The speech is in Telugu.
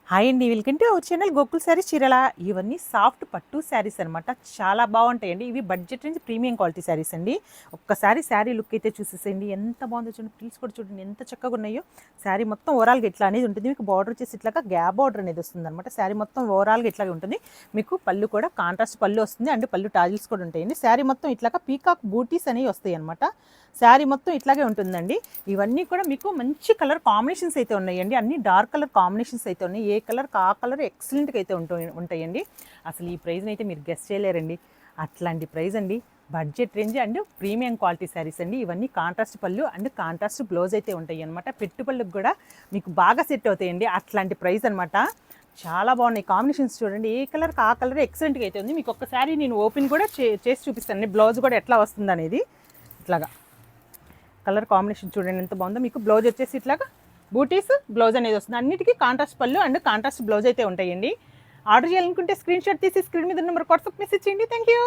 హాయ్ అండి, welcome to our channel Gokul saris చీరల. ఇవన్నీ సాఫ్ట్ పట్టు శారీస్ అనమాట. చాలా బాగుంటాయండి. ఇవి బడ్జెట్ నుంచి ప్రీమియం క్వాలిటీ శారీస్ అండి. ఒక్కసారి శారీ లుక్ అయితే చూసేసేయండి, ఎంత బాగుందో చూడండి. ప్రిల్స్ కూడా చూడండి ఎంత చక్కగా ఉన్నాయో. శారీ మొత్తం ఓవరాల్గా ఇట్లా అనేది ఉంటుంది. మీకు బార్డర్ వచ్చేసి ఇట్లాగా గ్యాప్ బార్డర్ అనేది వస్తుంది అనమాట. శారీ మొత్తం ఓవరాల్గా ఇట్లాగే ఉంటుంది. మీకు పళ్ళు కూడా కాంట్రాస్ట్ పళ్ళు వస్తుంది, అండ్ పళ్ళు టాజిల్స్ కూడా ఉంటాయండి. శారీ మొత్తం ఇట్లాగా పీకాక్ బూటీస్ అనేవి వస్తాయి అనమాట. శారీ మొత్తం ఇట్లాగే ఉంటుందండి. ఇవన్నీ కూడా మీకు మంచి కలర్ కాంబినేషన్స్ అయితే ఉన్నాయండి. అన్ని డార్క్ కలర్ కాంబినేషన్స్ అయితే ఉన్నాయి. ఏ కలర్ ఆ కలర్ ఎక్సలెంట్గా అయితే ఉంటాయండి. అసలు ఈ ప్రైస్ని అయితే మీరు గెస్ట్ చేయలేరండి. అట్లాంటి ప్రైస్ అండి. Budget range and premium quality saris అండి. ఇవన్నీ కాంట్రాస్ట్ పళ్ళు అండ్ కాంట్రాస్ట్ బ్లౌజ్ అయితే ఉంటాయి అనమాట. పెట్టుబడులకు కూడా మీకు బాగా సెట్ అవుతాయండి. అట్లాంటి ప్రైస్ అనమాట. చాలా బాగున్నాయి కాంబినేషన్స్ చూడండి. ఏ కలర్ ఆ కలర్ ఎక్సలెంట్గా అయితే ఉంది. మీకు ఒక్కసారి నేను ఓపెన్ కూడా చేసి చూపిస్తాను. బ్లౌజ్ కూడా ఎట్లా వస్తుంది అనేది. ఇట్లాగా కలర్ కాంబినేషన్ చూడండి ఎంత బాగుందో. మీకు బ్లౌజ్ వచ్చేసి ఇట్లాగా బూటీస్ బ్లౌజ్ అనేది వస్తుంది. అన్నిటికీ కాంట్రాస్ట్ పళ్ళు అండ్ కాంట్రాస్ట్ బ్లౌజ్ అయితే ఉంటాయండి. ఆర్డర్ చేయాలనుకుంటే స్క్రీన్ షాట్ తీసి స్క్రీన్ మీద నెంబర్ వాట్సాప్ మెసేజ్ చేయండి. Thank you.